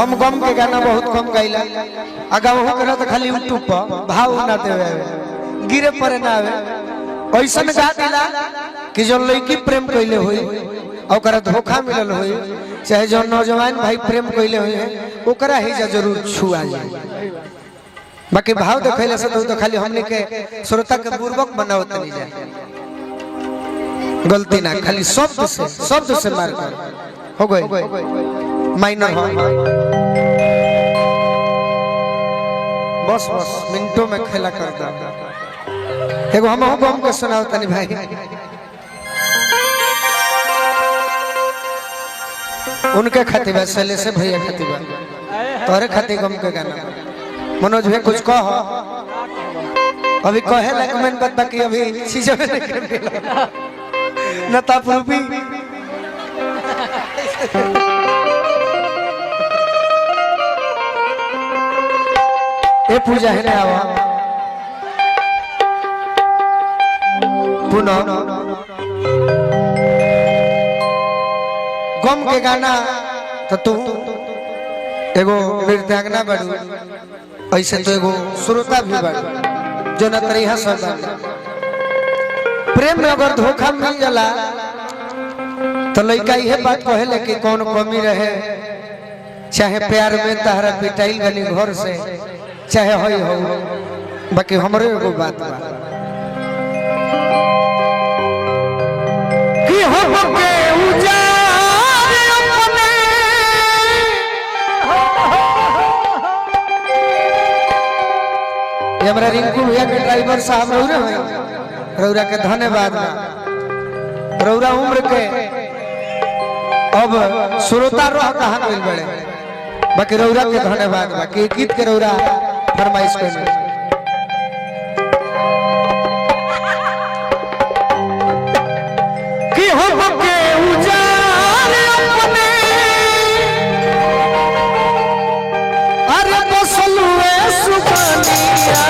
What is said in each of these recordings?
हम गम के गाना बहुत कम गाइला अगर वो करा तो खाली यूट्यूब पर भाव ना देवे गिरे परे ना आवे ऐसा गा दिला कि जो लड़की प्रेम कइले होई ओकरा धोखा मिलल होई चाहे जो नौजवान भाई प्रेम कइले होई ओकरा ही जरूर छुआ जाए बाकी भाव देखैले से तो खाली हमने के श्रोता के पूर्वक बनावत नहीं जाए गलती ना खाली शब्द से मार कर हो गई माइनर हो बस मिनटों में खेला करता एगो हम गम के सुनाओ तनी भाई उनके खातिर सले से भैया खातिर तोरे खातिर गम के गाना मनोज भाई कुछ कह अभी कहे लाइक मैंने बता कि अभी चीजों में नता प्रूफी ये पूजा है ना आवा पुनः गम के गाना तो तू एगो नृत्यांगना बड़ू ऐसे तो एगो श्रोता भी बड़ू जो न तरीहा सदा प्रेम में अगर धोखा मिल जाला तो लड़का यह बात कहे कि कौन कमी रहे चाहे प्यार में तहरा पिटाइल गली घर से चाहे होई हो बाकी हमरे एगो बात बा कि हम के उजाड़ अपने ये हमरा रिंकू भैया के ड्राइवर साहब रौरा के धन्यवाद रौरा उम्र के अब श्रोता रह कहाँ मिल बड़े बाकी रौरा के धन्यवाद बाकी गीत के रौरा फरमाइश कर कि हम के उजाड़ अपने अरे बसलुए सुबनिया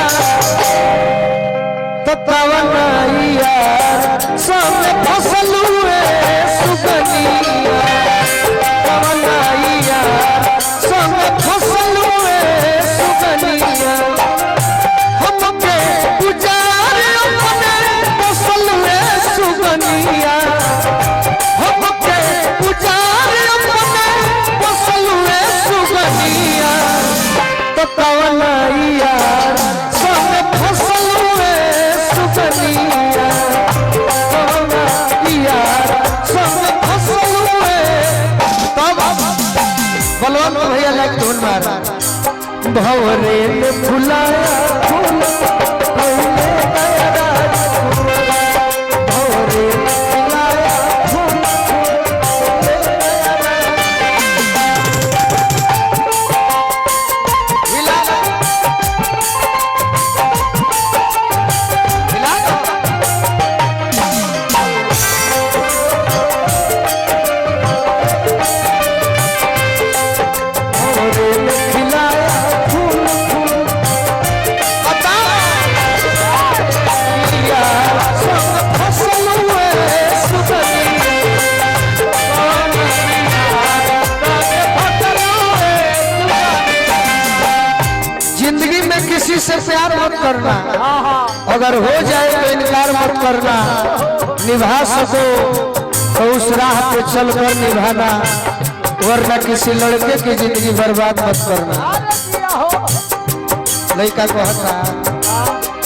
तो तवनाइया सब फसलुए सुबनिया तवनाइया सब फसलुए सुबनिया हम के उजाड़ अपने फसलुए सुबनिया हम के उजाड़ अपने फसलुए सुबनिया तो तवनाइया सब फसलुए सुबनिया तवनाइया सब फसलुए तब बलवंत भैया लाइक धुन मारा भवरे ने फुलाया फूल पहले गया राजकुमार भवरे ने फुलाया फूल पहले गया जिंदगी में किसी से प्यार मत करना अगर हो जाए तो इनकार मत करना निभा सको तो उस राह पे चलकर निभाना वरना किसी लड़के की जिंदगी बर्बाद मत करना लड़का को हंसा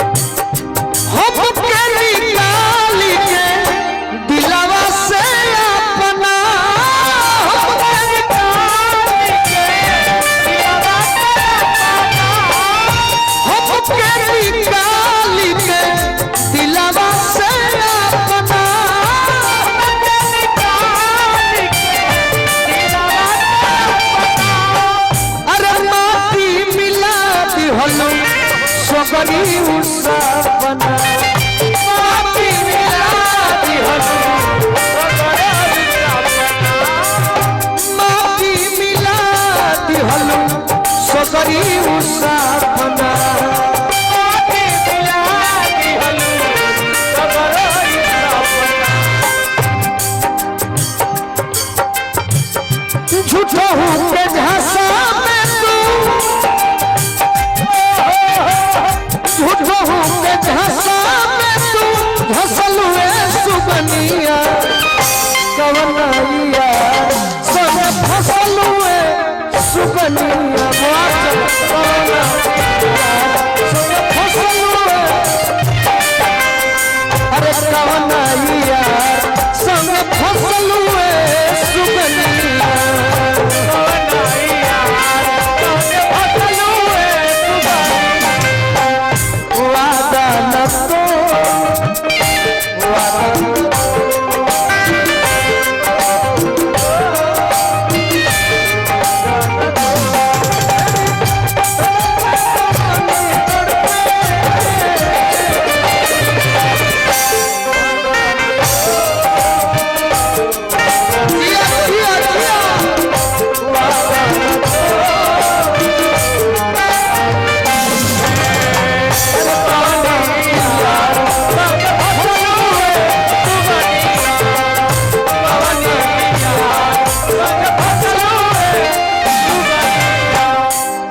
दिलावा से अपना दिलावा से अपना अरे माटी मिला दिहलो सोगरी उसपना माटी मिला दिहलो माटी मिला दिहलो सोगरी उसपना झूठो के झांसा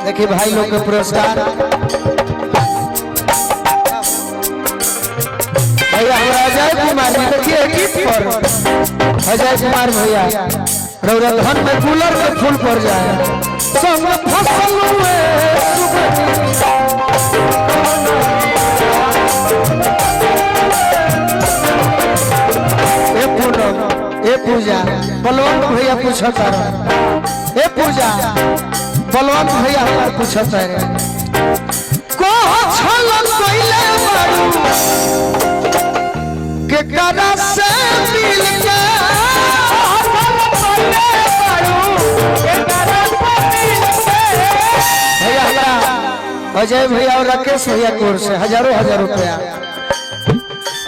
देखिए भाई लोग के पुरस्कार भैया हमारा अजय कुमार जी देखिए गीत पर अजय कुमार भैया रौरा धन में कूलर में फूल पड़ जाए संग फसल हुए ए पूजा बलवंत भैया पूछता रहे ए पूजा बलवंत भैया हमार पूछता रहे को छल कोइले मारू के करा से मिल के भैया हमारा अजय भैया और राकेश भैया कोर से हजारों रुपया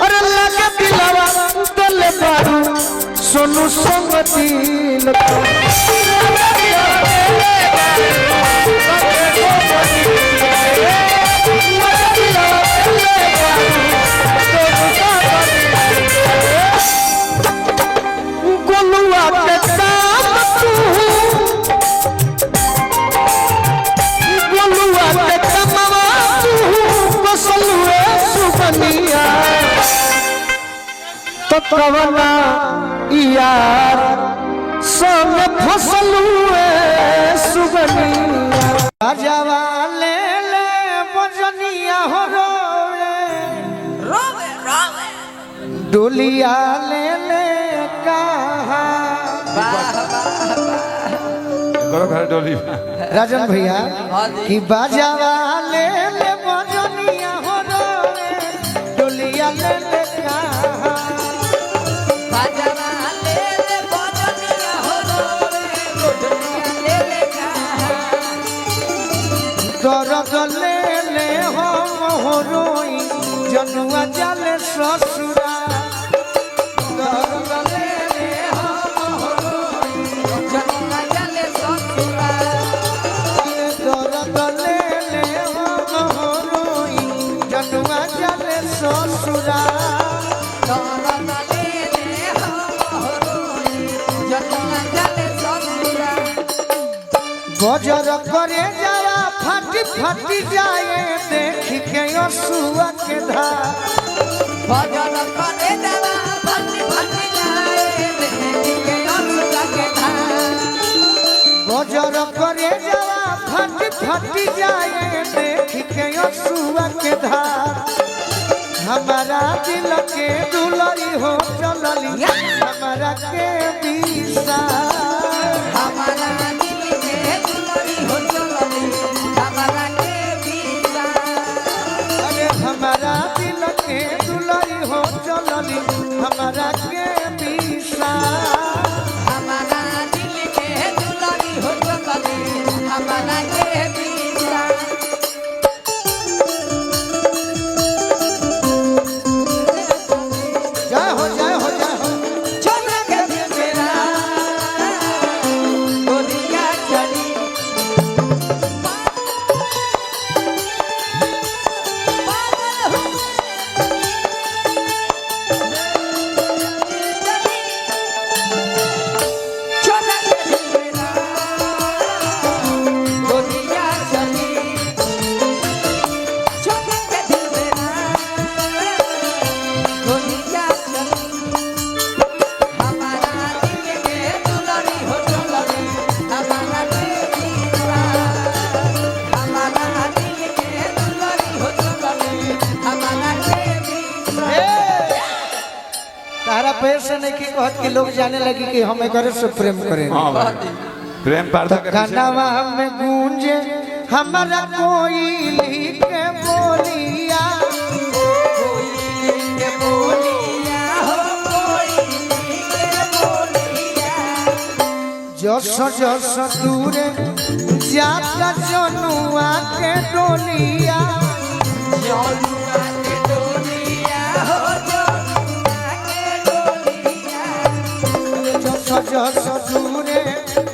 अरे लगे दिलवा तले मारू सोनू संगति गोलुआ के काम तू गोलुआ के कमवा तू कसलुए सुबनिया तो कवना यार संग फसल हुए सुबनिया राजावा ले ले बजनिया हो रोवे रोवे डोलिया ले ले कहा करो घर डोली राजन भैया कि बाजावा ले ले बजनिया हो रोवे डोलिया ले ले कहा दर्द ले ले हम रोई जनुआ जाले ससुरा दर्द ले ले हम रोई जनुआ जाले ससुरा दर्द ले ले हम रोई जनुआ जाले ससुरा दर्द ले ले हम रोई जनुआ जाले ससुरा गजर करे जाया फटी फटी जाए देख के असुआ के धार गजर करे जाया फटी फटी जाए देख के असुआ के धार गजर करे जाया फटी फटी जाए देख के असुआ के धार हमारा दिल के दुलरी हो चलली हमारा के बीसा हमारा दिल के दुलरी हो चलली हमारा के बीसा अरे हमारा दिल के दुलरी हो चलली हमारा के बीसा हमारा दिल के दुलरी हो चलली हमारा के बीसा जय हो जय हो जय हो छोड़ के मेरा गोरिया चली तारा पैर से नहीं की कहत कि लोग जाने लगी कि हम एक से प्रेम करें प्रेम पर्दा कनवा में गूंजे हमारा कोई के बोलिया के बोलिया हो कोई के बोलिया जस जस दूरे जाता जनुआ के डोलिया जनुआ के डोलिया हो जस दूरे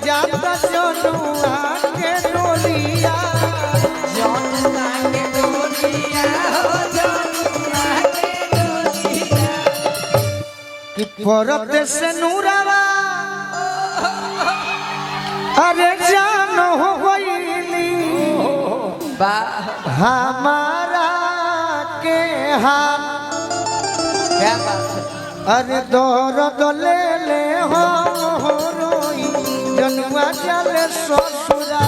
जाता जनुआ के डोलिया जनुआ के डोलिया हो जनुआ के डोलिया कि परत से नूरावा अरे जान हो गईली वाह हमारा के हाथ क्या बात है। अरे दर्द ले ले हो रोई जनुआ चले ससुरा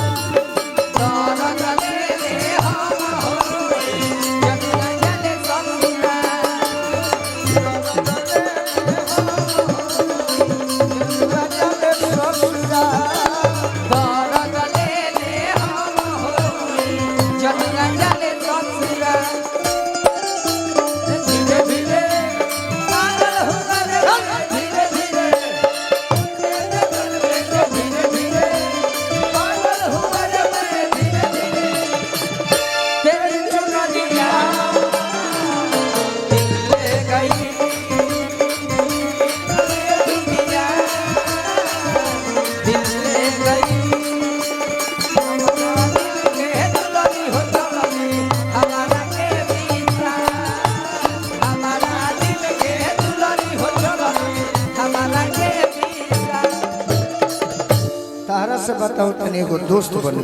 से बताओ तने एगो दोस्त बन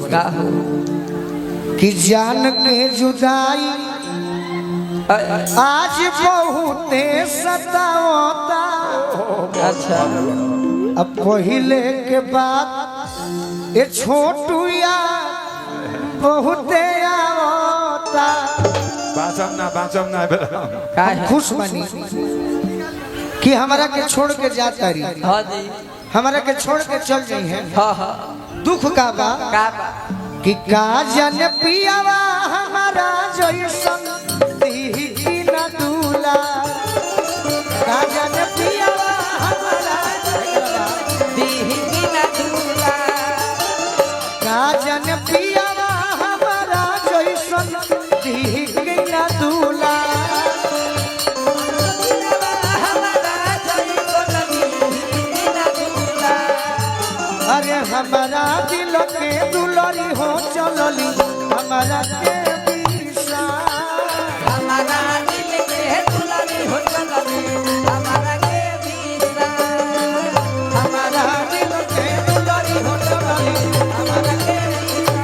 कि जान के जुदाई आज बहुते सतावता। अच्छा अब पहले के बाद ये छोटू यार बहुते आवता। बाचम ना हम खुश बनी कि हमारा के छोड़ के जाता रही। हाँ जी हमारा के छोड़ के चल जाई है। हाँ हाँ दुख का बा कि का जन पियावा हमारा जैसन दीही न दूला। का जन पियावा हमारा दीही न दूला। का जन पियावा हमारा जैसन दीही न दूला। अरे हमारा दिल के दुलरी हो चलली हमारा के विषा। हमारा दिल के दुलरी हो चलली हमारा के विषा। हमारा दिल के दुलरी हो चलली हमारा के विषा।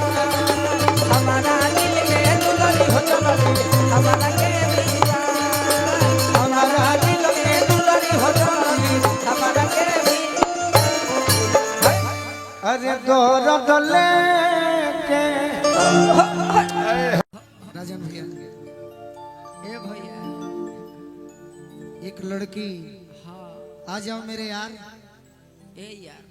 हमारा दिल के दुलरी हो चलली हमारा के विषा। हमारा दिल के दुलरी हो चलली हमारा के अरे दर्द लेके राजन भैया ए भैया एक लड़की हाँ आ जाओ मेरे यार। ए यार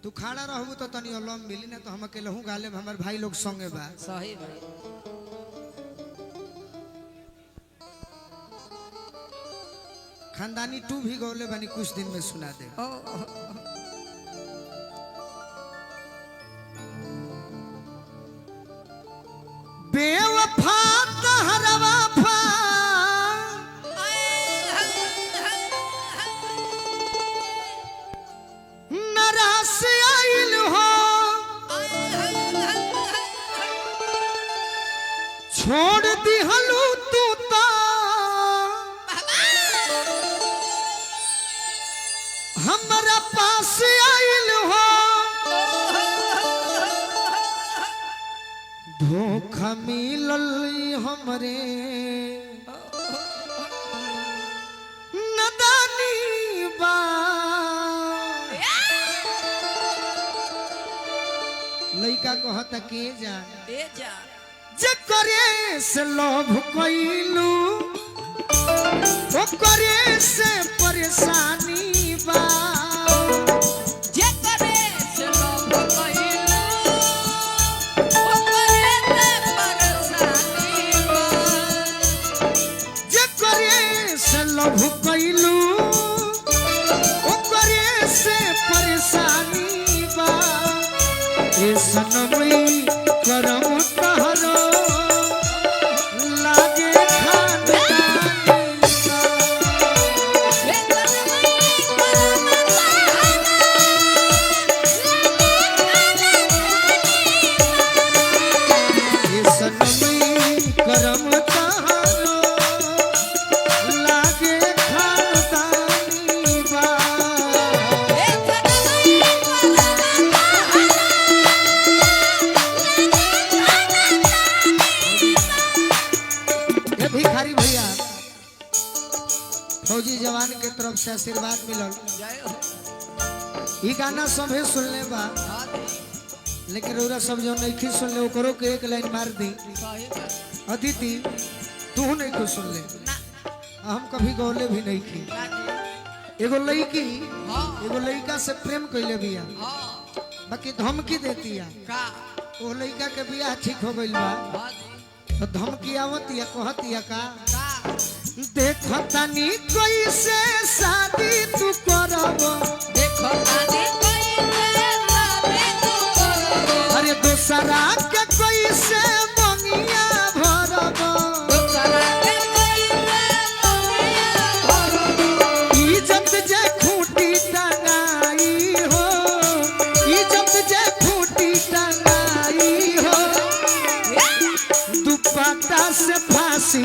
तू खड़ा रहू तो तनी अलम मिली ना तो हम अकेले हूँ गाले हमारे भाई लोग संगे बा। सही भाई खानदानी टू भी गौले बनी कुछ दिन में सुना दे। बेवफा तहरा वफा नरास आइल हो छोड़ दिहलू तू तो हमरा पास आइल हो। धोखा मिलल हमरे नदानी बा। लइका कहता के जा ए जा जे करे से लोभ कइलू ओ करे से परेशानी बा। जे करे से लोभ कइलू ओ करे से परेशानी बा। जे करे से लोभ कइलू ओ करे से परेशानी बा। ए सनमई करम तहरो लागे खानदानी बा। ए सनमई करम तरफ से आशीर्वाद मिलल। जय हो ई गाना सभे सुनले बा, हाँ जी लेकिन रउरा सब जो नहीं सुनले ओकरो के एक लाइन मार दी। सही बात अदिति तू नहीं कुछ सुन ले, ना हम कभी गौले भी नहीं की। ना जी एगो लड़की हाँ एगो लड़का से प्रेम कैले बिया, हाँ बाकी धमकी देती है। का वो लड़का के बियाह ठीक हो गइल बा, हाँ जी तो धमकी आवती है, कहती है का का देखो तनी कोई से शादी तू करब, देखो आदि कोई से शादी तू करो अरे दूसरा के कोई से मंगिया भरब, दूसरा के कोई से दुनिया भरो इज्जत जे खूंटी टंगाई हो, इज्जत जे खूंटी टंगाई हो, दुपट्टा से फांसी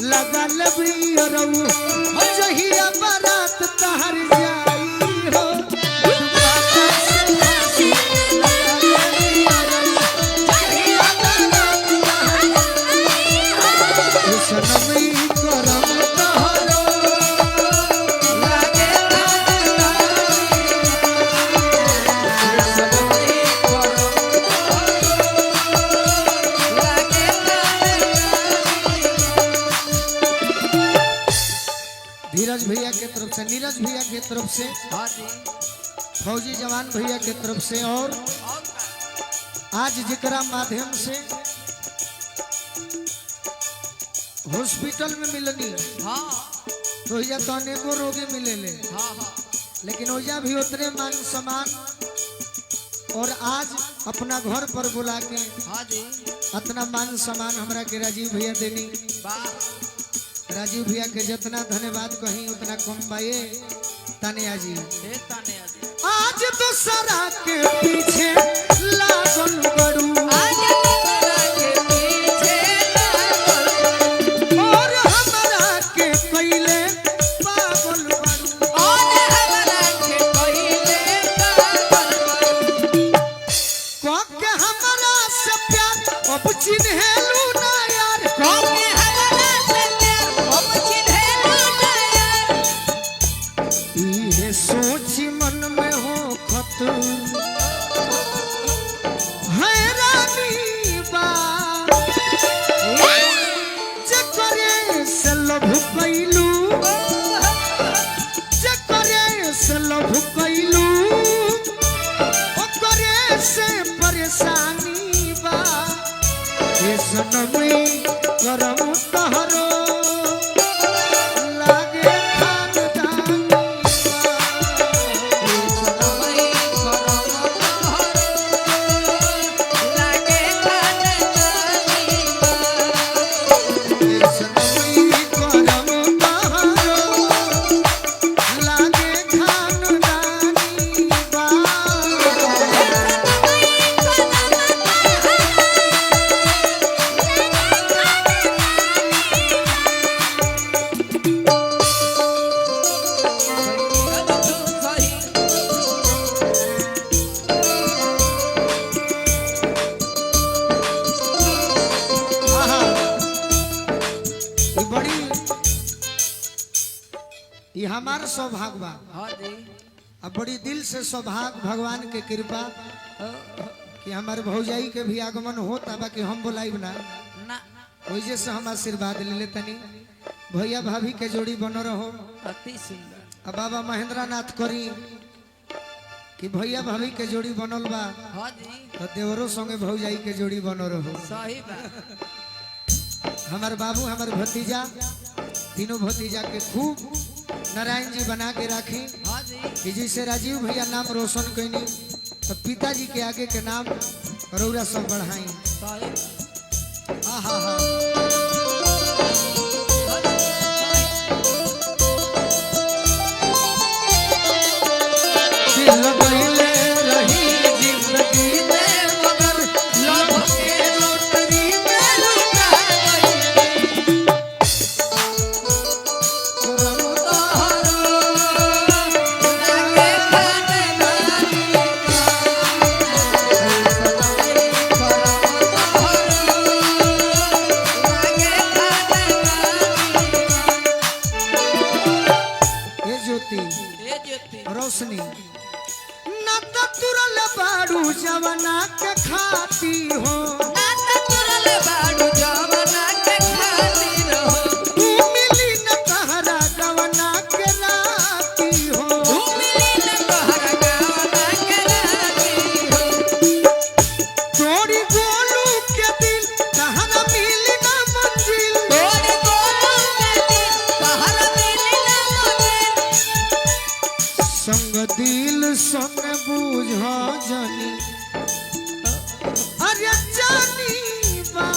लगल बियरऊ जहिया बारात तहर जाई हो, दुपट्टा से फांसी लगल बियरऊ जहिया बारात तहर जाई हो, सनमी करम तहरो लागे धीरज भैया के तरफ से, नीरज भैया के तरफ से, हाँ जी फौजी जवान भैया के तरफ से, और और का आज जिकरा माध्यम से हॉस्पिटल में मिलनी हाँ तो ओइजा तो अनेको रोगी मिलेले, हाँ हाँ लेकिन ओइजा भी उतने मान सम्मान, और आज अपना घर पर बुला के हाँ जी अपना मान सम्मान हमरा के राजीव भैया देनी। वाह राजीव भैया के जितना धन्यवाद कहीं उतना कम पाए। तानिया जी हे ताने आदि आज दूसरा के पीछे लागल बड़ू, आज दूसरा के पीछे लागल और हमरा के पहले पागल बड़ू, और हमरा के पहिले पागल के हमरा से प्यार अब चिन्हेलू ना यार, कोके हमरा से प्यार हम चिन्हेलू ना यार इहे सोची मन में हो खत हैरानी बा, जे करे से लभ कैलू, जे करे से लभ कैलू, ओकरे से परेशानी बा, ये सनमी करम तहरो लागे खानदानी बा, ये सनमी लागे खाने ये सनमी करम तहरो लागे खानदानी बा। आहा, ये बड़ी ये हमार सौभाग्य बा, हाँ जी अब बड़ी दिल से सौभाग्य भगवान के कृपा कि हमारे भौजाई के भी आगमन होता, बाकी हम बुलाइब ना, ना वजह से हम आशीर्वाद ले लेतनी। भैया भाभी के जोड़ी बनो रहो, अति सुंदर अब बाबा महेंद्र नाथ करी कि भैया भाभी के जोड़ी बनल बा, हाँ जी तो देवरो संगे भौजाई के जोड़ी बनो रहो। सही बात हमारे बाबू हमारे भतीजा तीनों भतीजा के खूब नारायण जी बना के राखी, हाँ जी कि जैसे राजीव भैया नाम रोशन कैनी तो पिताजी के आगे के नाम रौरा सब बढ़ाई। सही बात आहा हा दिल गइले रही जिंदगी में मगर लब के लोटरी में लुटा गई। करम तोहरो लागे खाने गोरी गोलू के दिल तहरा मिली ना मंजिल गोरी गोलू के दिल तहरा मिली ना मंजिल संग दिल संग बुझा जानी अरे जानी बा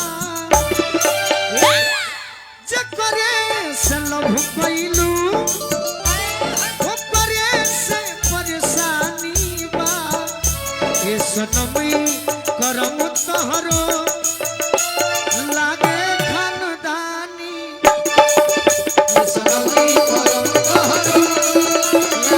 जकरे से लभ कैलू ओकरे से परेशानी बा ए सनमी करम तहरो लागे खानदानी ए सनमी करम तहरो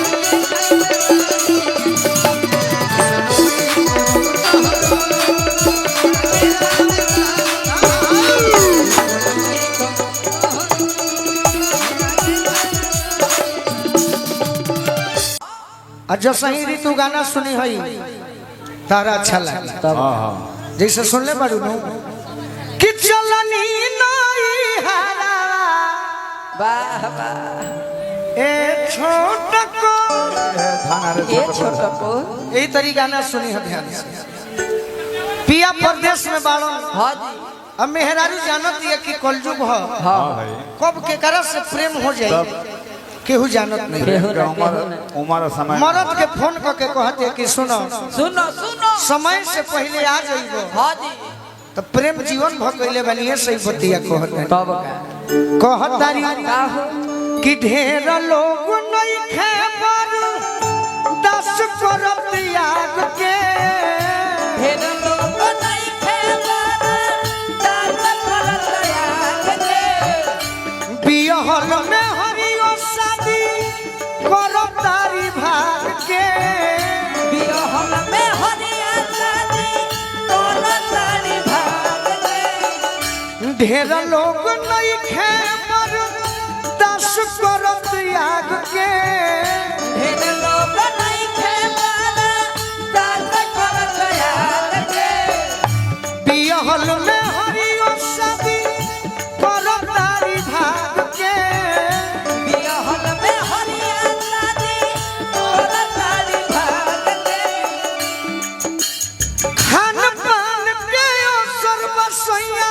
जो सही ऋतु गाना सुनी हई तारा अच्छा लगा हाँ हाँ जैसे सुन ले बारू नु कि चलनी नई हारा वाह वाह ए छोट को ये छोटा को यही तरी गाना सुनी है ध्यान से पिया परदेश में बाड़ो हाँ जी अब मेहरारू जानत है कि कलयुग हो हाँ भाई कब के करा से प्रेम हो जाए केहू जानत नहीं उम्र समय मरद के फोन करके कहते कि सुनो सुनो सुनो समय से पहले आ जाइबो हाँ जी तो प्रेम जीवन भकैले बनिए सही बतिया कहते तब का कहतारी का हो कि ढेर लोग नहीं खेबर 10 करब त्याग के ढेर लोग नहीं खेबर दास करत याद के बिहल में हरियो शादी करब तारी भाग के बिरहल में हरिया शादी करत तारी भाग के ढेर लोग नहीं खेबर 10 करब त्याग के ढेर लोग नहीं खेबर दास करत याद के बिहल में हरियो शादी करब तारी भाग के बिरहल में हरिया शादी करत तारी भाग के खान पान के असर बसैया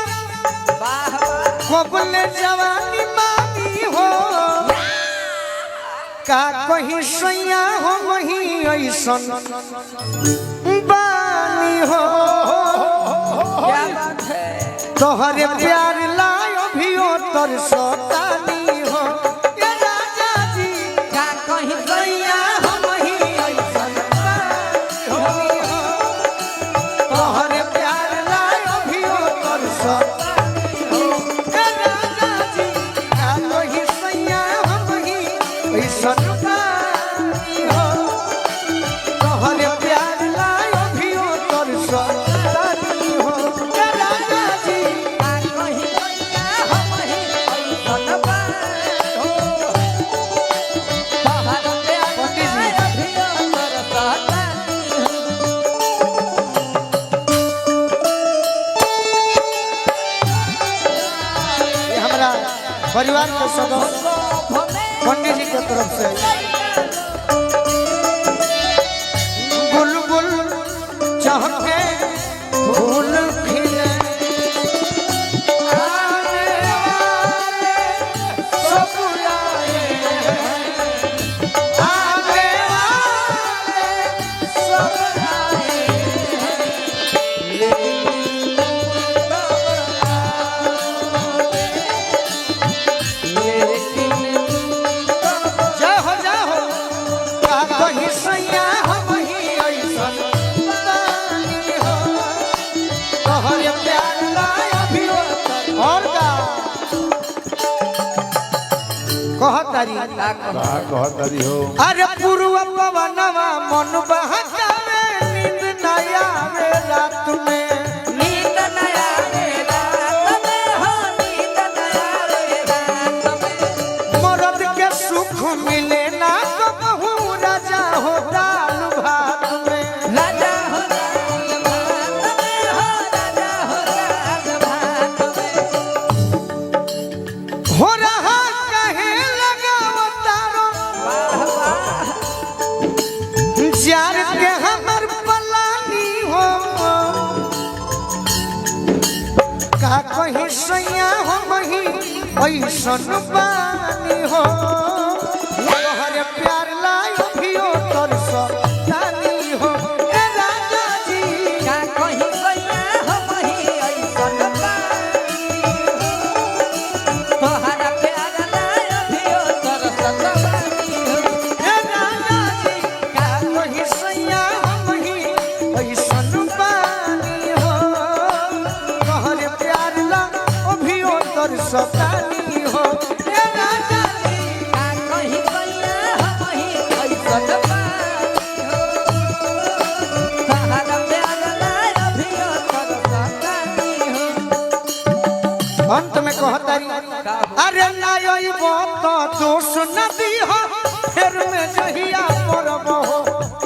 वाह वाह कोबले जवानी मानी हो का कहीं सैया हो वही ऐसन बानी हो क्या बात है तोहरे प्यार लायो भी हो तर सतानी हो ये राजा जी का कहीं सैया हो वही ऐसन बानी हो तोहरे प्यार लायो भी हो तर सतानी हो ये राजा जी का कहीं सैया हो वही ऐसन बानी हो तोहरे प्यार लायो भी हो तर सतानी हो ये राजा जी का कहीं सैया हम ही ऐसन बात हो बाहर प्यार अभियो तरसता ये हमारा परिवार के सदस्य पंडित जी के तरफ से बुलबुल चहके फूल खिले आने वाले सब आए हैं। आने वाले सब आए जय हो का कहीं सैया हम ही ऐसन बानी हो तोहरे प्यार लाया भी हो और का कहतारी कहतरी हो अरे पूर्व पवनवा मन बहकावे नींद न आवे रात में नींद न आवे रात में हो नींद न आवे रात में मरद के सुख मिले ना कबहू राजा हो दाल भात में राजा हो दाल भात में हो राजा हो दाल भात में हो रहा कहे लगावतारो वाह वाह जार के का कहीं सैया हो मही ऐसन बानी हो तोहरे प्यार लायो भियो तरस तानी हो ए राजा जी का कहीं सैया हो मही ऐसन बानी हो तोहरा प्यार लायो भियो तरसत बानी हो ए राजा जी का कहीं सैया हो मही ऐसन बानी हो तोहरे प्यार लायो भियो तरस तानी हो ए राजा जी का कहीं सैया हो मही ऐसन बानी हो तोहरा प्यार लायो भियो तरसत बानी हो अंत में कहतारी अरे नायो वो तो दोष नदी हो फिर में जहिया परब हो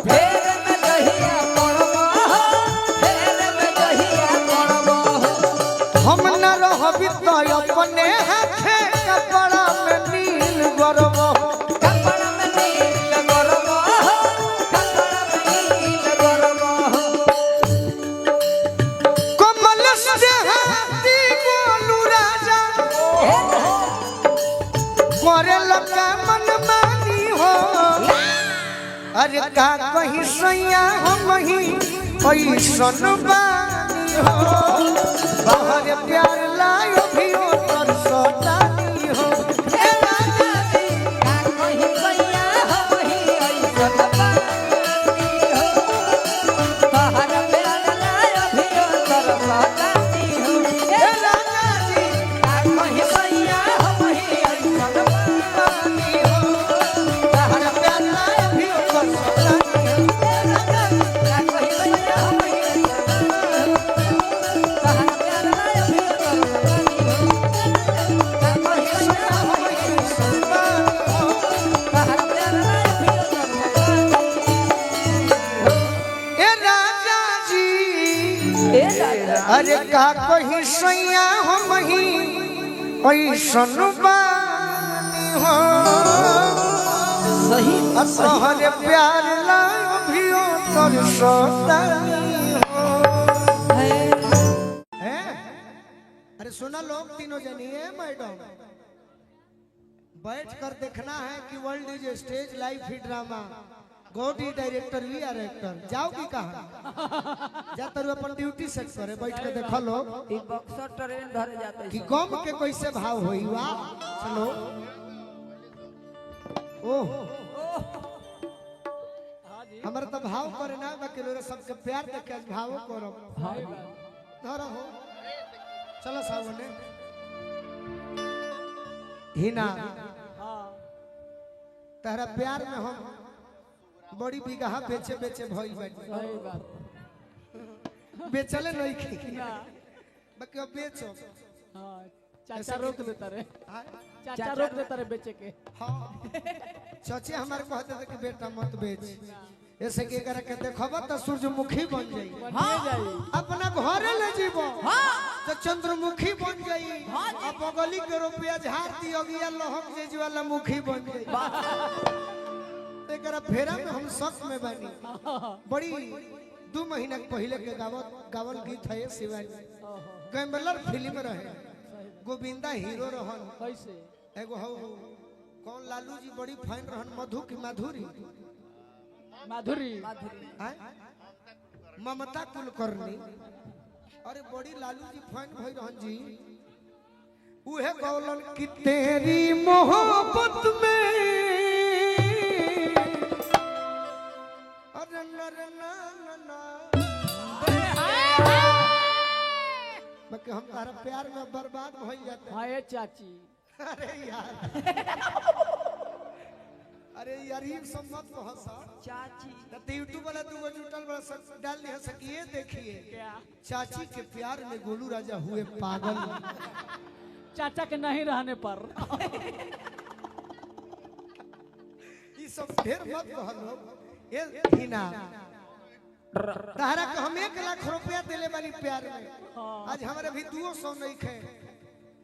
फेर में दहिया पड़बो हो फेर में दहिया पड़बो हो हम न रहबी तो अपने हाथे कपड़ा में नील गरब हो कपड़ा में नील गरबो हो कपड़ा में नील गरबो हो कमल से हाथी बोलू राजा करे लगा मन मानी हो अरे का कहीं सैया हम ही ऐसन बानी हो बाहर प्यार लायो भी हो तरसतानी हो ए राजा जी का कहीं सैया हो वही ऐसन बानी हो तोहरा प्यार लायो भियो तरसतानी हो ए राजा जी का कहीं सैया हो वही ऐसन बानी हो बाहर प्यार लायो भी हो तरसतानी हो ए राजा जी का कहीं सैया हो वही ऐसन बानी हो तोहरा प्यार लायो भियो तरसतानी हो का कहीं सैया हो वही ऐसन बानी हो तोहरा प्यार लायो भियो तरसतानी ए राजा जी ए राजा अरे का कहीं सैया हम ही ऐसन बानी हो सही तोहरे प्यार लायो भियो तरसतानी हो हैं? अरे सुना लोग तीनों जनी है मैडम बैठ कर देखना है कि वर्ल्ड इज स्टेज लाइव ही drama god is director we are actor जाओ की कहा जा तरु अपन ड्यूटी सेट करे बैठ के देखो लोग ई बक्सर ट्रेन धरे जाते कि गम के कैसे भाव होई वाह चलो ओह हमारे तो भाव करे ना बाकी लोग सबके प्यार देख के भाव करो धरो हो चलो सावने हिना तेरा प्यार में हम बड़ी बिगहा बेचे बेचे भइल बानी बेचले नहीं की बाकी अब बेचो चाचा रोक देता रे हाँ? चाचा रोक देता रे बेचे के हाँ चाचे हमारे कहते थे कि बेटा मत बेच ऐसे के करे के देखबा तो सूरजमुखी बन जाई बढ़िया जाई अपना घरे ले जीवो तो चंद्रमुखी बन जाई अब बगली के रुपया झाड़ दी अगिया लोहक जे वाला मुखी बन जाई एकरा फेरा में हम शक में बानी बड़ी 2 महीना पहले के गावल गीत है शिवाजी गैम्बलर फिल्म रहे गोविंदा हीरो रहन कैसे एगो हो कौन लालू जी बड़ी फाइन रहन मधु की माधुरी माधुरी हैं? ममता कुलकर्णी अरे बड़ी लालू जी फाइन भई रहन जी उहे कौलन की तेरी मोहब्बत में अरे नर ना ना बाकी हम तारा प्यार में बर्बाद भइल जाते हैं। हाँ ये चाची अरे यार अरे यार ये सब मत हंसा चाची तो यूट्यूब वाला 2 जुटल बड़ा सब डाल दिया सकिए देखिए क्या चाची के प्यार में गोलू राजा हुए पागल चाचा के नहीं रहने पर ये सब ढेर मत कहलो ये हिना तारा को हम 1 लाख रुपया देले वाली प्यार में आज हमारे भी 200 नहीं खे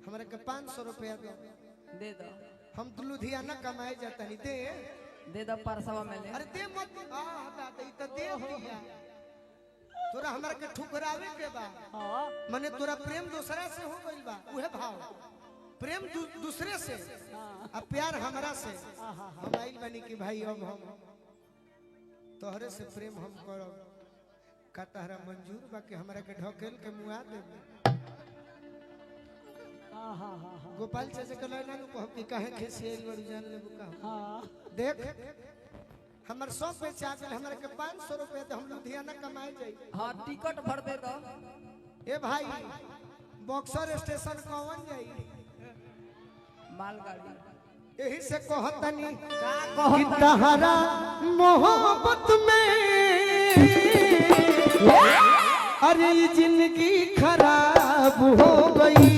हमारे के 500 रुपया दो दे दो हम लुधियाना कमाए जाता नहीं दे दो परसवा में ले अरे दे मत हटा दे तो दे दिया तोरा हमरा के ठुकरावे के बा हाँ मने तोरा प्रेम दूसरा से हो गइल बा उहे भाव प्रेम दूसरे से अब प्यार हमरा से हम आइल बनी कि भाई अब हम तोहरे से प्रेम हम करब का तहरा मंजूर बा कि हमरा के ढकेल के मुआ देबे गोपाल चाचा के लाइन नु कहब कि काहे खेसियल बड़ी जान लेबू का देख हमर 100 पे चावल हमरा के 500 रुपए तो हम लुधियाना कमाए जाई हाँ टिकट भर दे दो ए भाई बक्सर स्टेशन कौन जाई मालगाड़ी यही से कहतनी का कि कहो तहरा मोहब्बत में अरे ये जिंदगी खराब हो गई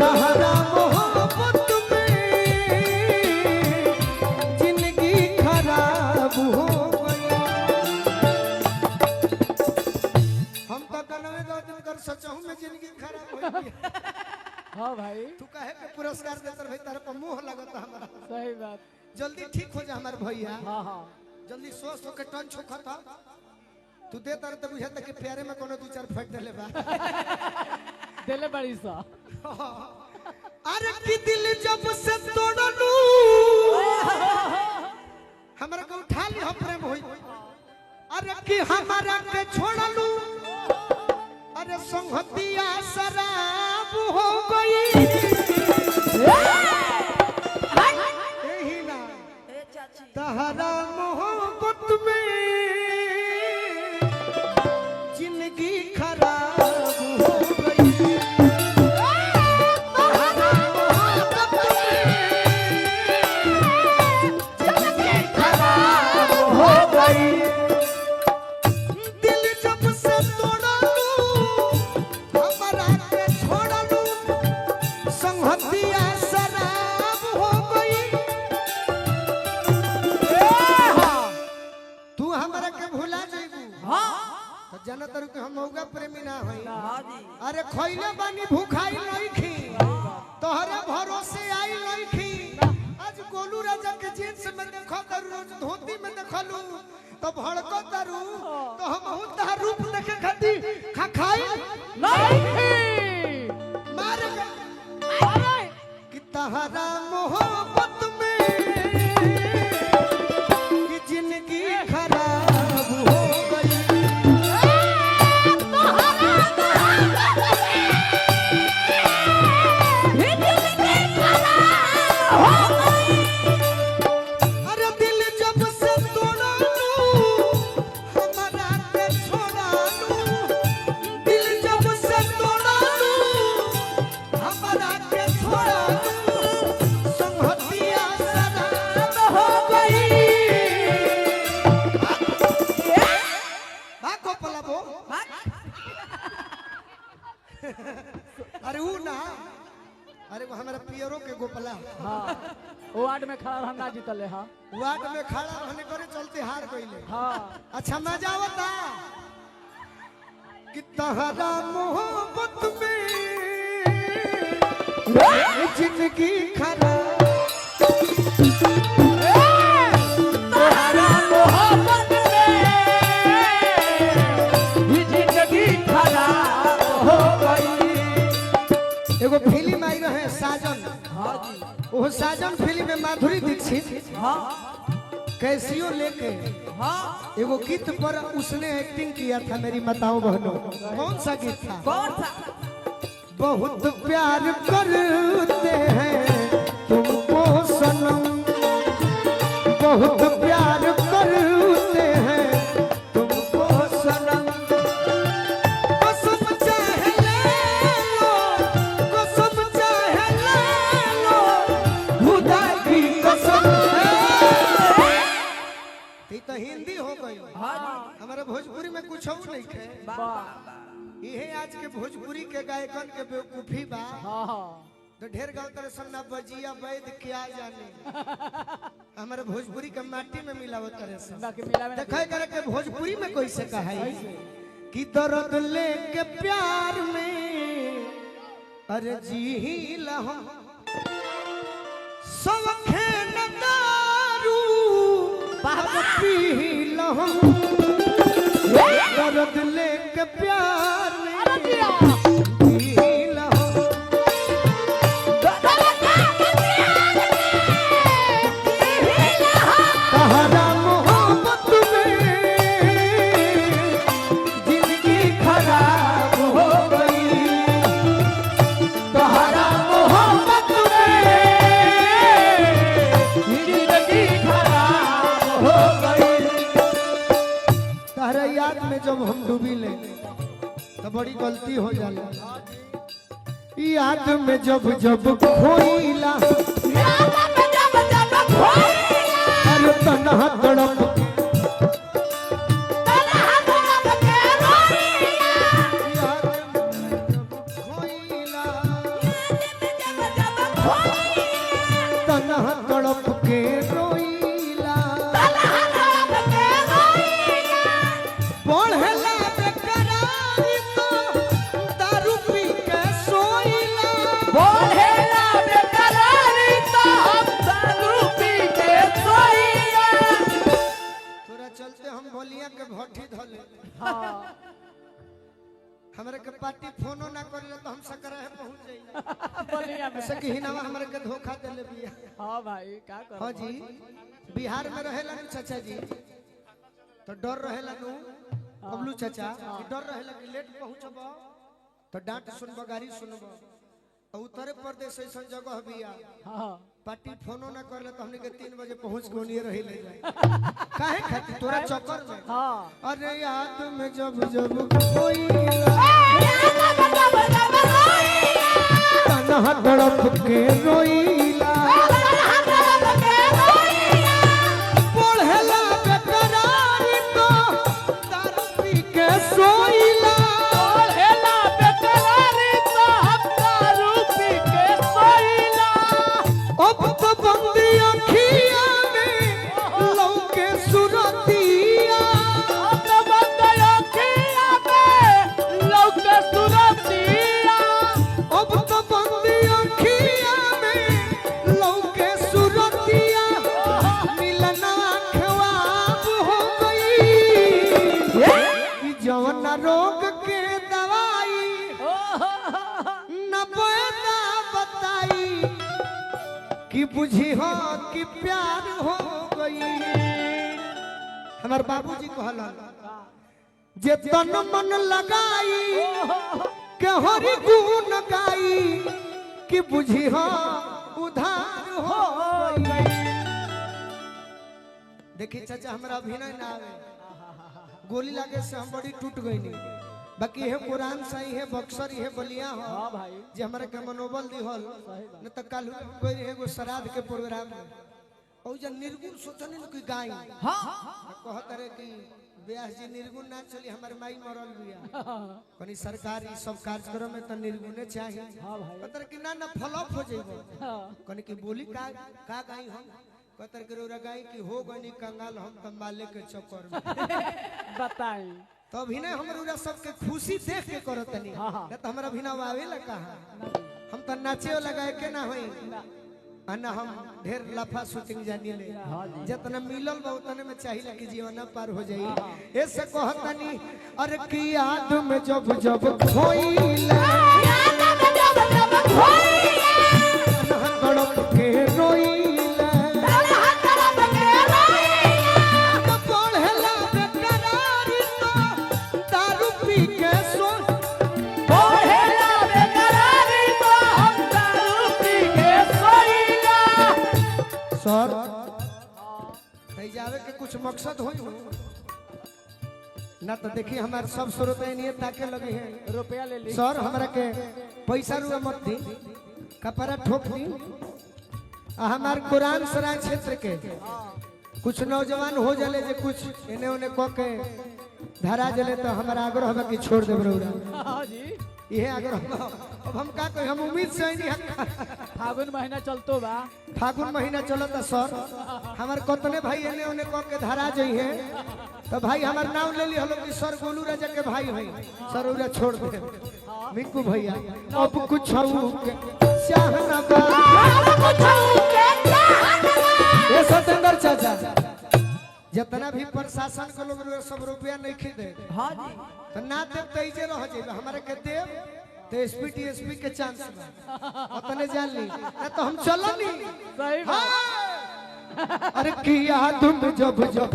तहरा मोहब्बत में जिंदगी खराब हो गई हम तो कनवे दो दिन कर सचहूं में जिंदगी खराब हो गई हाँ भाई तू काहे के पुरस्कार देतर भाई तारे पर मुंह लगत हमरा सही बात जल्दी ठीक हो जा हमार भैया हाँ हाँ जल्दी स्वस्थ होके टन छोखत तू दे तर तो बुझा कि प्यारे में कोनो 2-4 फेंक देले बा दिले बड़ी सा अरे कि दिल जब से तोड़लू हमरा को उठा ली हम प्रेम होई अरे कि हमरा के छोड़लू अरे संगतिया शराब हो गई यही ना ए चाची तहरा मोहब्बत में जिंदगी खराब हो गई तहरा मोहब्बत में जिंदगी खराब हो गई दिल जब से तोड़लू हमरा के छोड़लू संगतिया शराब हो गई तू हमरा के भुला जाइबू हाँ तो जनत रु के हम मौगा प्रेमी ना होई हाँ जी अरे खइले बानी भूखाई नहीं खी तोहरे भरोसे आई नहीं खी आज गोलू राजा के जींस में देखो तर रोज धोती में देखलू तो भड़को तरु तो हम बहुत तह रूप देखे खाती खाई नहीं मार कि तहरा मोहब्बत में कि जिंदगी खराब हो गई अरे दिल जब से तोड़लू हमरा के छोड़लू दिल जब से तोड़लू हमरा के छोड़लू संगतिया शराब हो गई भागो पलाबो अरे ऊ ना अरे वो हमारा पियरो के गोपला हाँ वार्ड में खड़ा रहना जीतले हाँ वार्ड में खड़ा रहने करे चलते हार गईले हाँ अच्छा मजा आवता कि तहरा मोहब्बत में जिंदगी खराब तहरा मोहब्बत में जिंदगी खराब हो गई एगो फिल्म आई रहे साजन हाँ जी वो साजन फिल्म में माधुरी दीक्षित हाँ कैसियो लेके हाँ एगो गीत पर उसने एक्टिंग किया था मेरी माताओं बहनों कौन सा गीत था कौन था बहुत प्यार करते हैं तुमको सनम बहुत प्यार करते हैं तुमको सनम कसम चाहे ले लो कसम चाहे ले लो खुदा की कसम तो हिंदी हो गई हाँ जी हमारे भोजपुरी में कुछ और नहीं है वाह यही आज के भोजपुरी के गायकन के बेवकूफी बा हाँ हाँ तो ढेर गाँव तरह सन्ना बजिया वैद क्या जाने हमारे भोजपुरी के माटी में मिलावत तरह से बाकी मिला में देखा करे के भोजपुरी में कैसे कहा है कि दर्द लेके प्यार में अरे जी लहो सौखे न दारू पी लहो दर्द लेके प्यार में जिया दिल हो तहरा मोहब्बत में जिंदगी खराब हो गई तहरा मोहब्बत में जिंदगी खराब हो गई तहरा याद में जब हम डूबी ले तो बड़ी गलती हो जाला याद में जब जब खोइला अरे तन्हा तड़प याद में जब खोइला तन्हा तड़प के रोइला पढ़ला बेकरारी तो दारू पी के सोइला बोलेला बेकरारी तो हम दारू पी के सोइला। तोरा चलते हम बोलिया के भट्टी धले हाँ हमरे के पार्टी फोनो ना करे तो हम सकरा है पहुंच जाई बलिया में ऐसे कि हिनावा हमरे के धोखा देले बिया हाँ भाई क्या कर हां जी बिहार में रहेला नु चाचा जी तो डर रहेला नु बबलू चाचा कि डर रहेला कि लेट पहुंचबो तो डांट सुनबो गाड़ी सुनबो तो उत्तर प्रदेश ऐसा जगह बिया हाँ पार्टी फोनो ना करले तो हमने के 3 बजे पहुंच के ओनिए रही ले जाए काहे खातिर तोरा चक्कर में हाँ अरे याद में जब जब खोइला तन्हा तड़प के रोइला पढ़ला बेकरारी तो दारू पी के सोइला बोलेला बेकरारी तो हम दारू पी के सोइला। अब तो बंदी अखिया में लौके सुरतिया अब बंद अखियाँ में लौके सुरतिया। अब तो बंदी अखिया में लौके सुरतिया मिलना ख्वाब हो गई कि जवन रोग के दवाई न पैदा बताई कि बुझी हो कि प्यार हो गई हमार बाबूजी कहलन जे तन मन लगाई के हरि गुण गाई कि बुझी हो उधार हो गई देखी चाचा हमरा अभिनय ना आवे गोली लागे से हम बड़ी टूट गई नहीं बाकी है कुरान सही है बक्सर है बलिया हो हाँ भाई जे हमरा के मनोबल दिहल न त काल कोई एगो श्राद्ध के प्रोग्राम में औ जे निर्गुण सोचने न कोई गाई हाँ कहत रे कि व्यास जी निर्गुण ना चली हमर माई मरल बिया कनी सरकारी सब कार्यक्रम में त निर्गुणे चाहिए हाँ भाई कहत रे कि ना ना फ्लॉप हो जइबो हाँ कनी कि बोली का गाई हम कहत रे कि रोरा गाई कि हो गनी कंगाल हम त माले के चक्कर में बताई तो अभिनय हमरा सबके खुशी देख के करतनी हाँ, हाँ। न त हमरा अभिनय आवेला कहां हम त नाचे लगाए के ना होई अन्ना हम ढेर लफा शूटिंग जानी ले जितना मिलल बा उतने में चाहिए कि जीवन पार हो जाई ऐसे कहतनी अरे की याद में जब जब खोइला तड़प के रोइला पढ़ला बेकरारी तो दारू पी के सो बोलेला बेकरारी तो हम दारू पी के सोइला। सर कहीं जावे के कुछ मकसद होई हो ना तो देखिए हमारे सब श्रोता नहीं ताके लगे हैं रुपया ले ली सर हमरा के पैसा रुआ मत दी कपड़ा ठोक दी हमार कुरान सराय क्षेत्र के कुछ नौजवान हो जले जे कुछ एने ओने क के धरा जले तो हमारा आग्रह बा कि छोड़ देब रौरा हाँ जी इहे आग्रह बा। अब हम का कही हम उम्मीद से नहीं फागुन महीना चलतो बा फागुन महीना चलता सर हमार कतने भाई एने ओने क के धरा जइहे तो भाई हमार नाम ले ली हलो कि सर गोलू राजा के भाई है सर उरा छोड़ दे मिंकू भैया अब कुछ के चाहना बा ये सतेंद्र चाचा जितना भी प्रशासन के लोग सब रुपया नहीं खरीदे हाँ जी तो ना देव तो इजे रह जाए हमारे के देव तो एसपी टीएसपी के चांस बा अपने जान ली ना तो हम चलो नहीं सही बात अरे किया तुम जब जब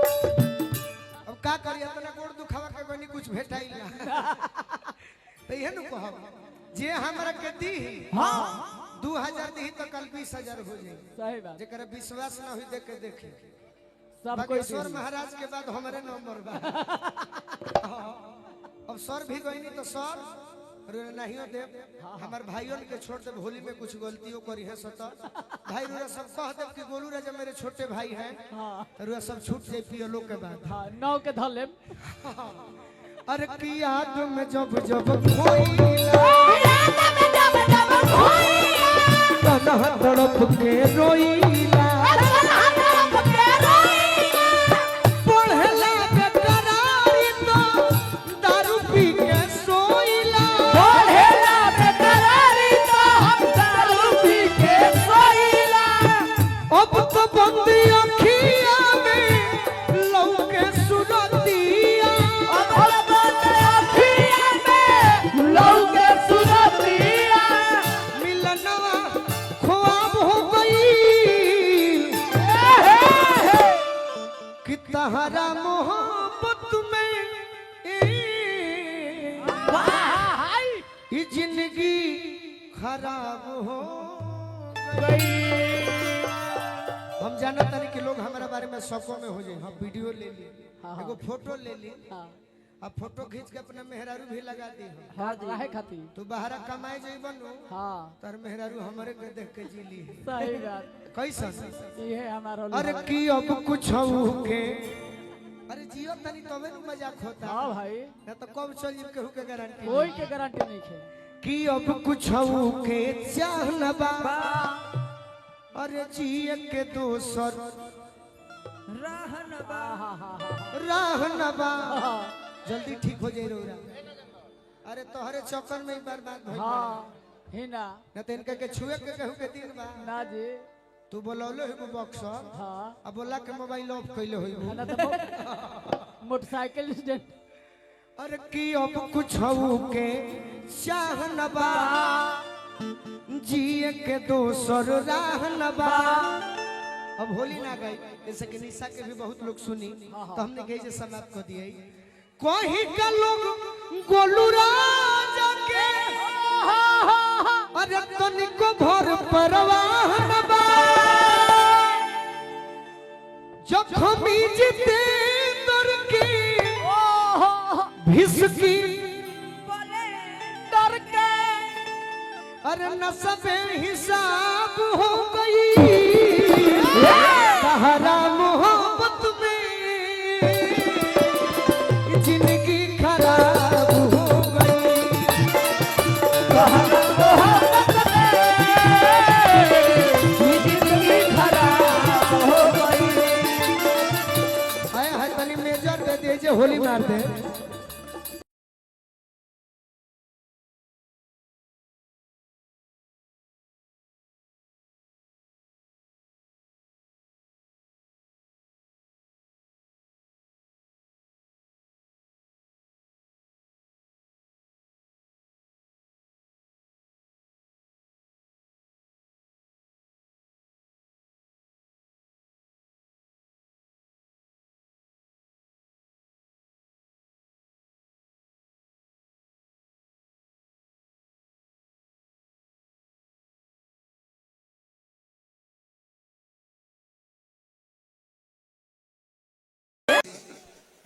अब का करिए अपना गोड़ दुखावा के बनी कुछ भेटाई ना तो यह नु कहब जे हमरा के दी हाँ 2000 दी तो कल 20,000 हो जाए सही बात जेकर विश्वास ना हुई देख के देखे सब कोई बागेश्वर महाराज के बाद हमारे नंबर बा अब सर भी गईनी तो सर नहीं देव हमार भाइयों के छोड़ दे होली में कुछ गलतियों करी है सतर भाई रुआ सब कह देव कि गोलू राजा मेरे छोटे भाई हैं हाँ रुआ सब छूट जाए पियलो के बाद हाँ 9 के धले अरे की याद में जब जब खोइला कन्हा तड़प के रोइला पढ़ला बेकरारी तो दारू पी के सोइला पढ़ेला बेकरारी तो हम दारू पी के सोइला अब तो बंदी अखिया में लौके सुरतिया अब बंद अखियाँ में लौके सुरतिया मिलनवा ख्वाब हो गई कि तहरा मोहब्बत में ये जिंदगी खराब हो गई हम जानते हैं कि लोग हमारे बारे में शौकों में हो जाए हम वीडियो ले ली एगो फोटो ले ली हाँ अब फोटो खींच के अपना मेहरारू भी लगा दी हाँ काहे खाती तू बाहर कमाए जइबन हाँ तर मेहरारू हमारे के देख के जी ली सही बात कैसा ये हमारा अरे की अब कुछ के अरे जियो तनी तबे न मजाक होता हाँ भाई ना तो कब चल जी केहू के गारंटी कोई के गारंटी नहीं है की अब कुछ के चाहना बा अरे जिए के दोसर रहनबा रहनबा जल्दी ठीक हो जाए रोरा अरे तोहरे चक्कर में ही बर्बाद भइल हाँ ही ना ना तो इनका के छुए के केहू के दिन बा ना जी तू बोलौले हो बॉक्सर हाँ अब बोला के मोबाइल ऑफ कइले होई ना तो मोटरसाइकिल एक्सीडेंट अरे की अब कुछ के चाहनबा जिए के दोसर रहनबा अब होली ना गई जैसे कि निशा के भी बहुत लोग सुनी तो हमने कही जे समाप्त कर दिए कोई का लोग गोलू राजा के अरे तनिको भर परवाह न बा जखमी जितेंद्र की भिसकी डर के अरे नसबे हिसाब हो गई सहारा मोहब्बत में जिंदगी खराब हो गई सहारा मोहब्बत में जिंदगी खराब हो गई है तनी मेजर दे दे जे होली मार दे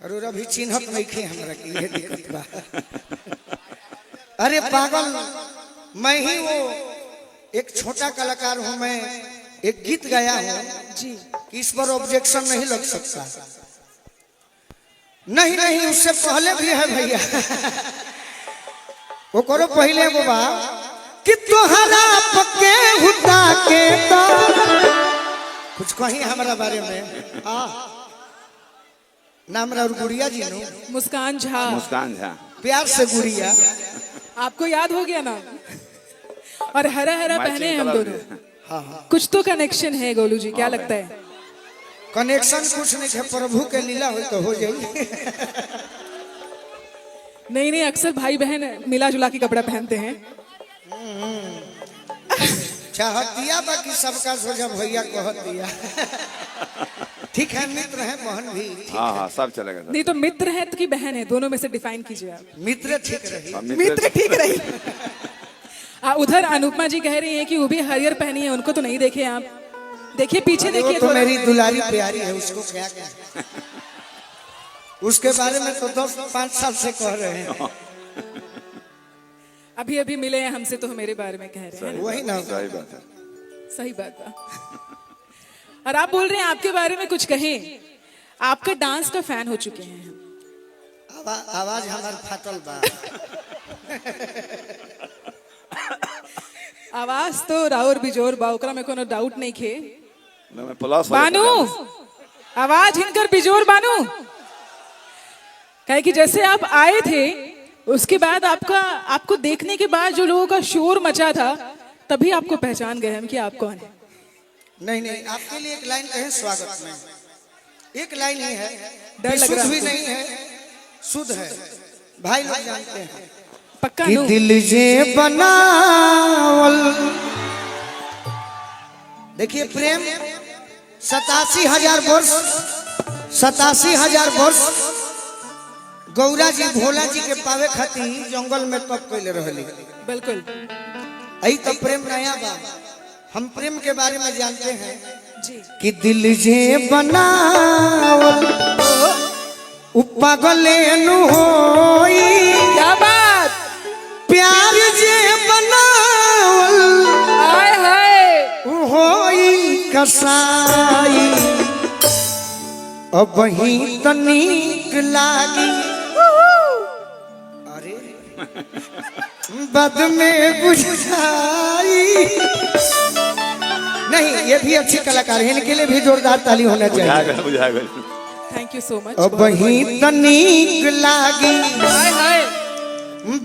और अभी चिन्हत नहीं खे हमरा के ये दिक्कत बा अरे पागल मैं ही वो एक छोटा कलाकार हूँ मैं एक गीत गाया हूँ जी इस पर ऑब्जेक्शन नहीं लग सकता नहीं नहीं उससे पहले भी है भैया वो करो पहले वो बा कि तोहरा पक्के हुता के तो कुछ कहीं हमारा बारे में नाम रहा गुड़िया जी नो मुस्कान झा मुस्कान झा प्यार से गुड़िया आपको याद हो गया ना और हरा हरा पहने हैं हम दोनों कुछ तो कनेक्शन है गोलू जी, क्या लगता है? कनेक्शन कुछ नहीं है, प्रभु के लीला हो तो हो जाए। नहीं नहीं, अक्सर भाई बहन मिला जुला के कपड़ा पहनते हैं। चाहत दिया बाकी सबका सोचा भैया कहत दिया। ठीक है, मित्र है, बहन भी ठीक हाँ है। हाँ सब चलेगा सर। नहीं तो मित्र है तो कि बहन है, दोनों में से डिफाइन कीजिए आप। मित्र ठीक रही। हाँ, मित्र ठीक रही। उधर अनुपमा जी कह रही हैं कि वो भी हरियर पहनी है, उनको तो नहीं देखे आप। देखिए पीछे अरे वो देखिए तो थोड़ा। मेरी दुलारी प्यारी है, उसको क्या कहें। उसके बारे में तो 5 साल से कह रहे हैं। अभी अभी मिले हैं हमसे तो मेरे बारे में कह रहे हैं। वही ना, सही बात है। सही बात है। और आप बोल रहे हैं आपके बारे में कुछ कहें, आपका डांस का फैन हो चुके हैं हम। आवाज हमार फाटल बा। आवाज तो राउर बिजोर बा, ओकरा में कोनो डाउट नहीं खे। ना मैं प्लस बानू आवाज हिनकर बिजोर बानू, कहे कि जैसे आप आए थे उसके बाद आपको देखने के बाद जो लोगों का शोर मचा था, तभी आपको पहचान गए हम कि आप कौन है। नहीं नहीं, आपके लिए एक लाइन कहें स्वागत में। एक लाइन ही है, डर लग शुद्ध रहा भी है। नहीं है, शुद्ध है। भाई लोग जानते हैं पक्का कि नो? दिल जे बनावल। देखिए प्रेम 87,000 वर्ष, 87,000 वर्ष गौरा जी भोला जी के पावे खातिर जंगल में तप कैले रहली। बिल्कुल यही तो प्रेम नया बा। हम प्रेम के बारे में जानते हैं जी। कि दिल जे बनावल उ पागले नु होई। क्या बात, प्यार जे बनावल हाय हाय। उ होई कसाई। अब ही तनिक लागी, अरे बद में बुझाई। नहीं, ये भी अच्छी कलाकार है, इनके लिए भी जोरदार ताली होना चाहिए। बुझाएगा। Thank you so much. अब ही तनिक लागी, हाय हाय,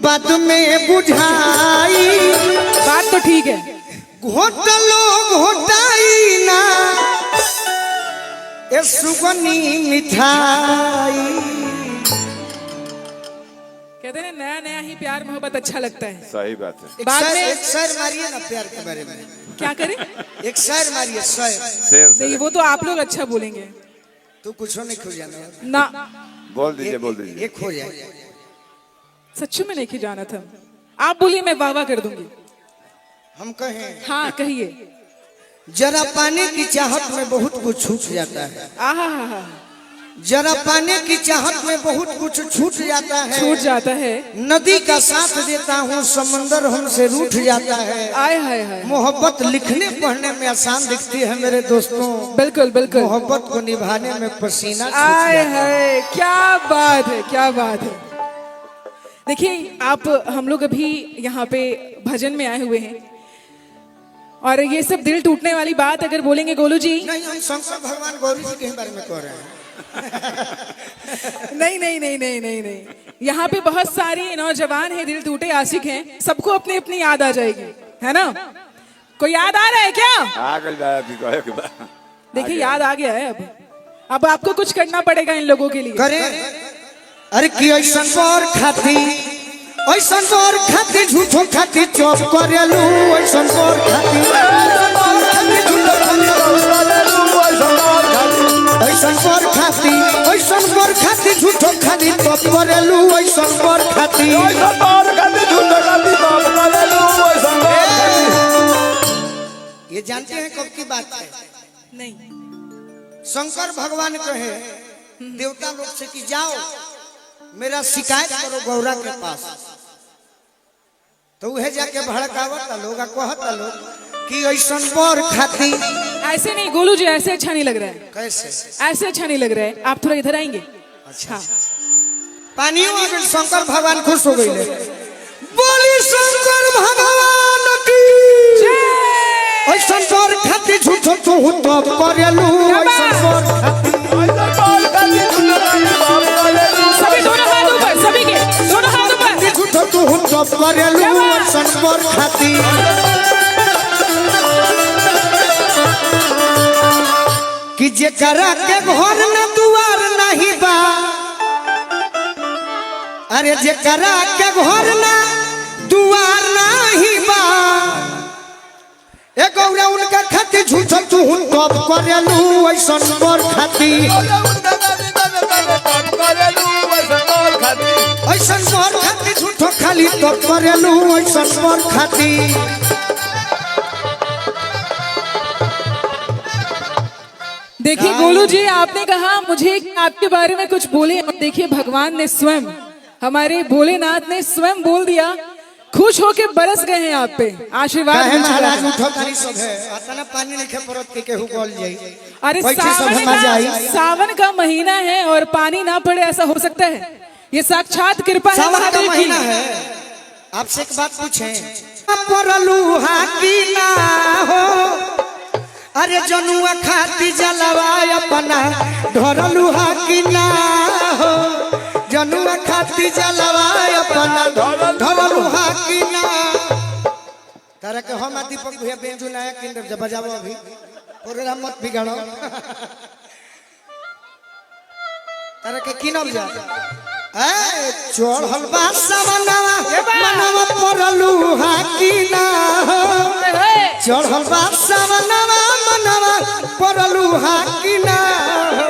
बद में बुझाई। बात तो ठीक है। घोटलो घोटाई ना ए सुगनी मिठाई। कहते हैं नया नया ही प्यार मोहब्बत अच्छा लगता है। सही बात है। बाद में एक शायर मारिए ना प्यार के बारे में। क्या करें? एक शायर मारिए, शायर। नहीं, वो तो आप लोग अच्छा बोलेंगे तू कुछ नहीं खो जाना ना। बोल दीजिए बोल दीजिए। एक हो जाए। सच्चू में नहीं जाना था। आप बोलिए, मैं वाह वाह कर दूंगी। हम कहें हाँ कहिए। जरा पाने की चाहत में बहुत कुछ छूट जाता है। आहा, जरा पाने की चाहत में बहुत कुछ छूट जाता है। छूट जाता है। नदी का साथ देता हूँ, समंदर हमसे रूठ जाता है। आय हाय हाय। मोहब्बत लिखने पढ़ने में आसान दिखती है मेरे दोस्तों, बिल्कुल बिल्कुल। मोहब्बत को निभाने में पसीना छूट आय जाता है। हाय, क्या बात है, क्या बात है। देखिए आप, हम लोग अभी यहाँ पे भजन में आए हुए हैं और ये सब दिल टूटने वाली बात अगर बोलेंगे गोलू जी। नहीं, हम शंकर भगवान गौरी जी के बारे में कह रहे हैं। नहीं नहीं नहीं नहीं नहीं नहीं, यहाँ पे बहुत सारी नौजवान हैं, दिल टूटे आशिक हैं, सबको अपनी अपनी याद आ जाएगी, है ना? कोई याद आ रहा है क्या? आगे जाए अभी कहे के बाद। देखिए याद आ गया है। अब आपको कुछ करना पड़ेगा इन लोगों के लिए। करे अरे कि ऐसन पर खाती झूठो खाती चौप करेलू। ऐसन पर खाती झूठो खाती, ऐसन पर खाती झूठो खाती चौप करेलू। ऐसन पर खाती ये जानते हैं कब की बात है? नहीं, शंकर भगवान कहे देवता लोग से कि जाओ मेरा शिकायत करो गौरा के पास। तो वह जाके भड़कावता लोग, कहता लोग कि ऐसन बर खाती। ऐसे नहीं गोलू जी, ऐसे अच्छा नहीं लग रहा है। कैसे? ऐसे अच्छा नहीं लग रहा है। आप थोड़ा इधर आएंगे। अच्छा, पानियों में शंकर भगवान खुश हो गए। बोली शंकर भगवान की। ऐसन बर खाती झूठो तू तो करेलू। ऐसन बर खाती सभी दोनों हाथ ऊपर, सभी के दोनों हाथ ऊपर। झूठो तू तो करेलू। ऐसन बर खाती जेकरा के घर न दुआर नहीं बा, अरे जेकरा के घर न दुआर नहीं बा, ए गौरा उनका खाती झूठ तू टॉप करेलू ऐसन मोर खाती, ऐसन मोर खाती झूठ खाली टॉप करेलू ऐसन मोर खाती। देखिए गोलू जी, आपने कहा मुझे आपके बारे में कुछ बोले, और देखिए भगवान ने स्वयं, हमारे भोलेनाथ ने स्वयं बोल दिया, खुश होके बरस गए हैं आप पे, आशीर्वाद मिल चुका महाराज है। उठो तारी सब है अतना पानी नहीं खे परत के केहू बोल जाई। अरे बैठे सब सावन मजा आई। सावन का महीना है और पानी ना पड़े, ऐसा हो सकता है? ये साक्षात कृपा है सावन का महादेव की। महीना है। आपसे एक बात पूछें, परलू हाकी ना हो, अरे जनुआ खाती जलवा अपना धरलू हाकी ना हो, जनुआ खाती जलवा अपना धरलू हाकी ना। तारा के हम दीपक भैया बेंजू नया किंडर जब बजाओ अभी प्रोग्राम मत बिगाड़ो। तारा के किनब जा ए चढ़ल बा समनवा मनवा परलू हाकी ना हो, चढ़ल बा समनवा मनवा परलू हाकी ना हो।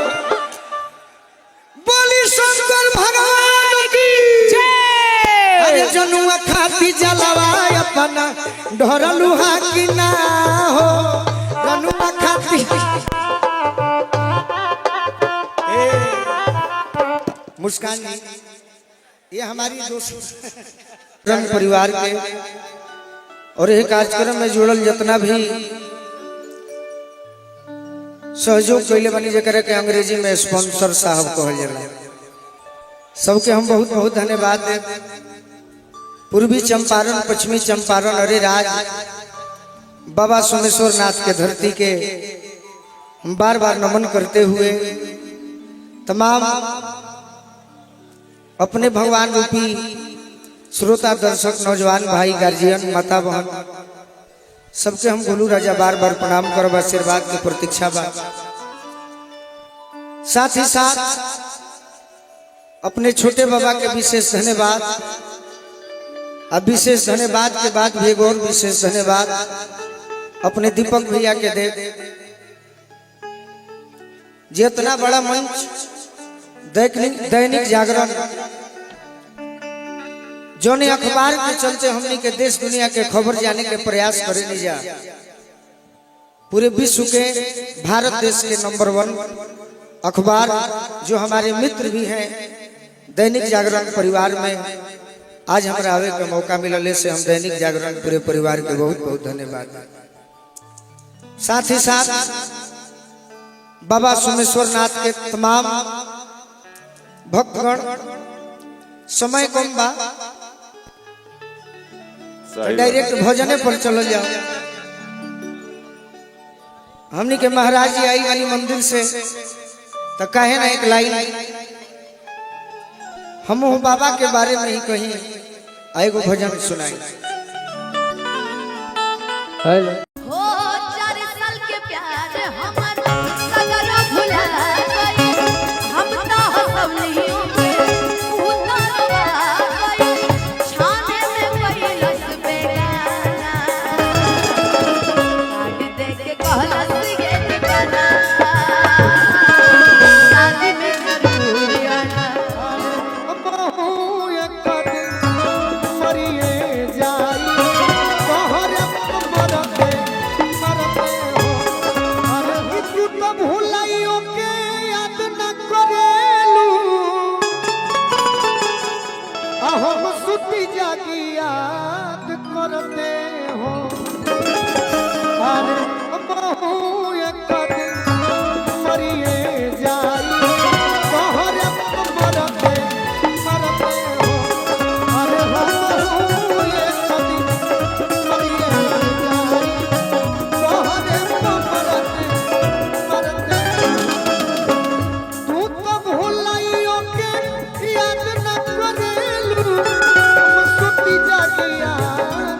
बोली शंकर भगवान की जय। अरे जनुआ खाती जलवा अपना ढरलू हाकी ना हो, जनुआ खाती। मुस्कान जी, ये हमारी दोस्त रंग परिवार के और यह कार्यक्रम में जुड़ल जितना भी सहयोग कैले बनी जरा के अंग्रेजी में स्पॉन्सर साहब कहल जाला, सबके हम बहुत बहुत धन्यवाद दे। पूर्वी चंपारण, पश्चिमी चंपारण, अरे राज बाबा सोमेश्वर नाथ के धरती के हम बार बार नमन करते हुए तमाम अपने भगवान रूपी श्रोता दर्शक नौजवान भाई गार्जियन माता बहन सबके हम गोलू राजा बार बार प्रणाम करब, आशीर्वाद की प्रतीक्षा बा। साथ ही साथ अपने छोटे बाबा के विशेष धन्यवाद, अब विशेष धन्यवाद के बाद भी एक और विशेष धन्यवाद अपने दीपक भैया के दे, जितना बड़ा मंच दैनिक जागरण जोने अखबार के चलते हमने के देश दुनिया के खबर जाने के प्रयास करे नहीं जा, पूरे विश्व के भारत देश के नंबर 1 अखबार जो हमारे मित्र भी हैं दैनिक जागरण परिवार में, आज हमारा आवे का मौका मिलने से हम दैनिक जागरण पूरे परिवार के बहुत बहुत धन्यवाद। साथ ही साथ बाबा सोमेश्वर नाथ के तमाम भक्तगण, समय कम बा तो डायरेक्ट भजने पर चल जाओ। हमनी के महाराज जी आई वाली मंदिर से तो कहे ना एक लाइन हम बाबा के बारे में ही कहीं आएगो भजन सुनाई। हो 4 साल के प्यार हमर सगरो भुला गई, हम तो हमलियों के उतरवा गई, छाने में कैलस बेगाना, काट दे के कहलस ये ठिकाना, शादी में जरूर आना। याद करते हो अरे बहु एक दिन मरिए जाई तोहरे मरते मरते हो अरे बहु एक दिन मरिए जाई तोहरे मरते मरते तू तो भुलाइयो के याद न करेलू सुती जागी याद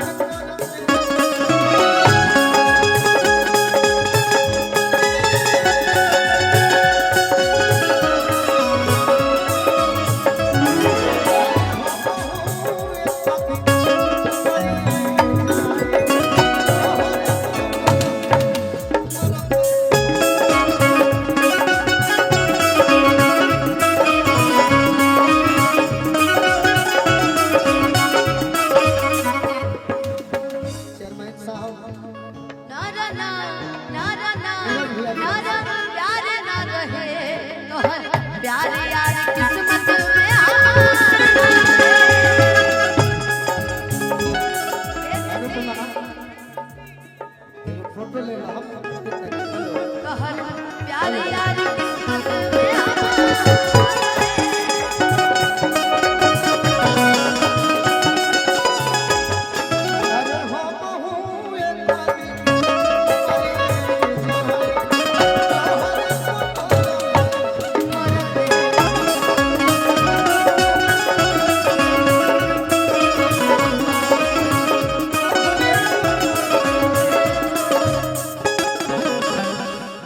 अरे हम हूँ एक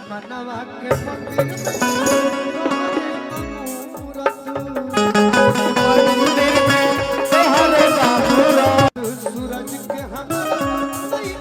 मनवा के मंदिर सूरज के हम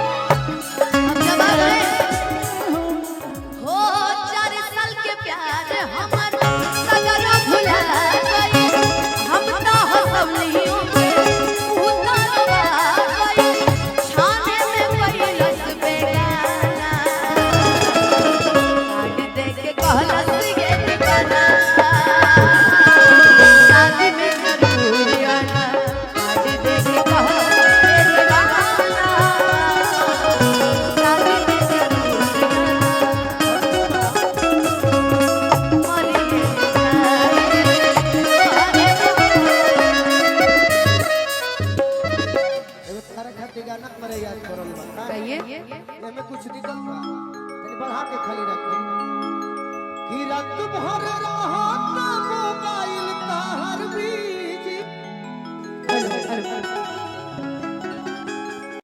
जब आ गए हो 4 साल के प्यार हमर सगरो भुला गए हम ना हसलियों के उतारवा गए छाने में पहिलस बेगाना काट दे के कहलस ये दीवाना शादी में जरूर आना काट दे के कहलस ये दीवाना शादी में जरूर एगो थारा खातिर गाना मरे याद करल बा कहिए एमे कुछ निकल बा तनी बढ़ा के खाली रख कि रात भर रहा